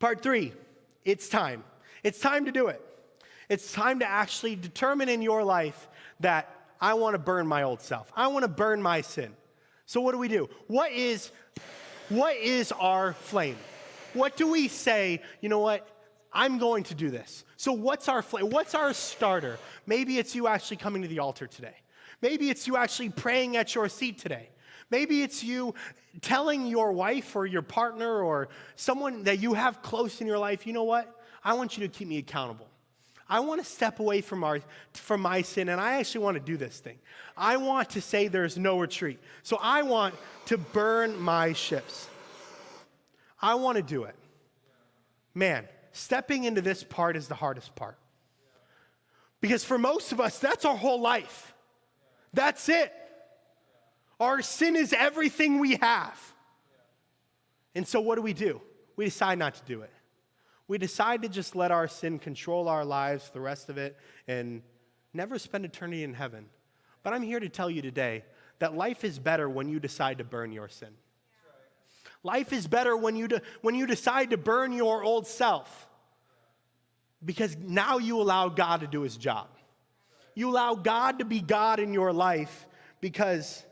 Part 3, it's time. It's time to do it. It's time to actually determine in your life that I want to burn my old self. I want to burn my sin. So what do? What is our flame? What do we say, you know what, I'm going to do this. So what's our flame? What's our starter? Maybe it's you actually coming to the altar today. Maybe it's you actually praying at your seat today. Maybe it's you telling your wife or your partner or someone that you have close in your life, you know what, I want you to keep me accountable. I want to step away from my sin, and I actually want to do this thing. I want to say there's no retreat. So I want to burn my ships. I want to do it. Man, stepping into this part is the hardest part. Because for most of us, that's our whole life. That's it. Our sin is everything we have. And so what do? We decide not to do it. We decide to just let our sin control our lives, the rest of it, and never spend eternity in heaven. But I'm here to tell you today that life is better when you decide to burn your sin. Life is better when you decide to burn your old self. Because now you allow God to do his job. You allow God to be God in your life because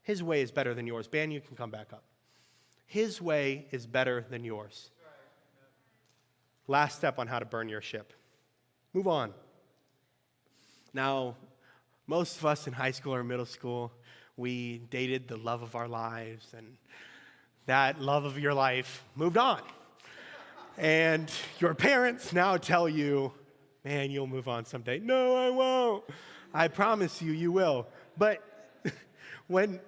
his way is better than yours. Ben, you can come back up. His way is better than yours. Last step on how to burn your ship. Move on. Now, most of us in high school or middle school, we dated the love of our lives, and that love of your life moved on. And your parents now tell you, man, you'll move on someday. No, I won't. I promise you, you will. But when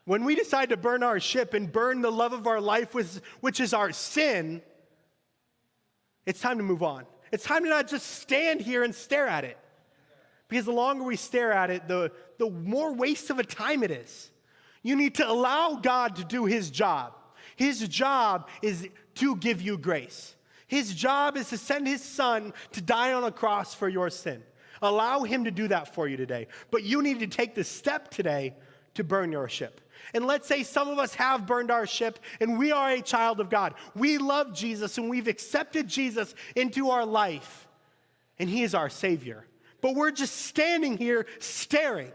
we decide to burn our ship and burn the love of our life, which is our sin, it's time to move on. It's time to not just stand here and stare at it. Because the longer we stare at it, the more waste of a time it is. You need to allow God to do his job. His job is to give you grace. His job is to send his son to die on a cross for your sin. Allow him to do that for you today. But you need to take the step today to burn your ship. And let's say some of us have burned our ship and we are a child of God. We love Jesus and we've accepted Jesus into our life. And he is our Savior. But we're just standing here staring.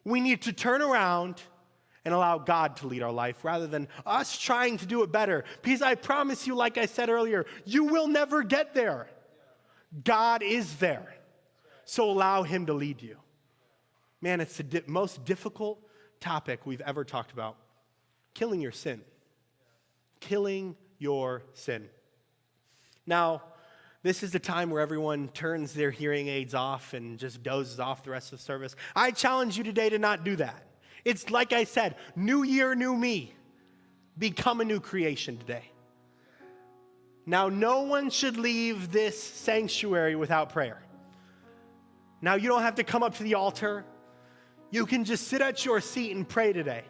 We need to turn around and allow God to lead our life rather than us trying to do it better. Because I promise you, like I said earlier, you will never get there. God is there. So allow him to lead you. Man, it's the most difficult topic we've ever talked about. Killing your sin. Killing your sin. Now, this is the time where everyone turns their hearing aids off and just dozes off the rest of the service. I challenge you today to not do that. It's like I said, new year, new me. Become a new creation today. Now, no one should leave this sanctuary without prayer. Now, you don't have to come up to the altar. You can just sit at your seat and pray today.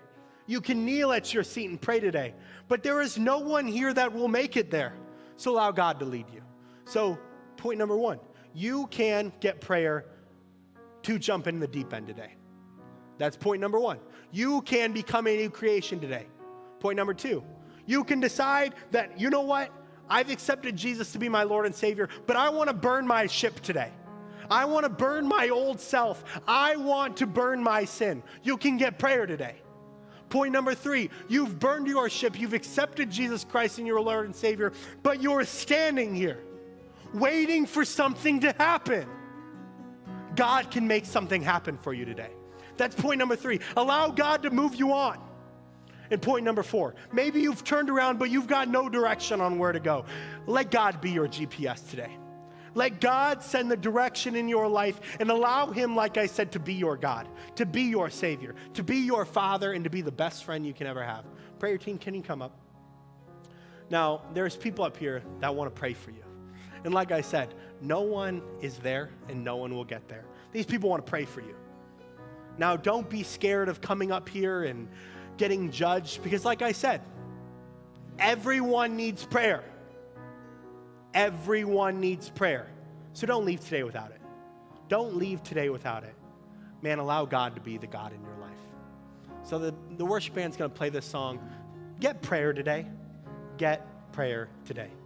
You can kneel at your seat and pray today. But there is no one here that will make it there. So allow God to lead you. So, point number 1, you can get prayer to jump in the deep end today. That's point number 1. You can become a new creation today. Point number 2, you can decide that, you know what? I've accepted Jesus to be my Lord and Savior, but I want to burn my ship today. I want to burn my old self. I want to burn my sin. You can get prayer today. Point number 3, you've burned your ship. You've accepted Jesus Christ in your Lord and Savior, but you're standing here waiting for something to happen. God can make something happen for you today. That's point number 3. Allow God to move you on. And point number 4, maybe you've turned around, but you've got no direction on where to go. Let God be your GPS today. Let God send the direction in your life and allow him, like I said, to be your God, to be your Savior, to be your Father, and to be the best friend you can ever have. Prayer team, can you come up? Now, there's people up here that want to pray for you. And like I said, no one is there and no one will get there. These people want to pray for you. Now, don't be scared of coming up here and getting judged, because like I said, everyone needs prayer. Everyone needs prayer. So don't leave today without it. Don't leave today without it. Man, allow God to be the God in your life. So the worship band's going to play this song. Get prayer today. Get prayer. prayer today.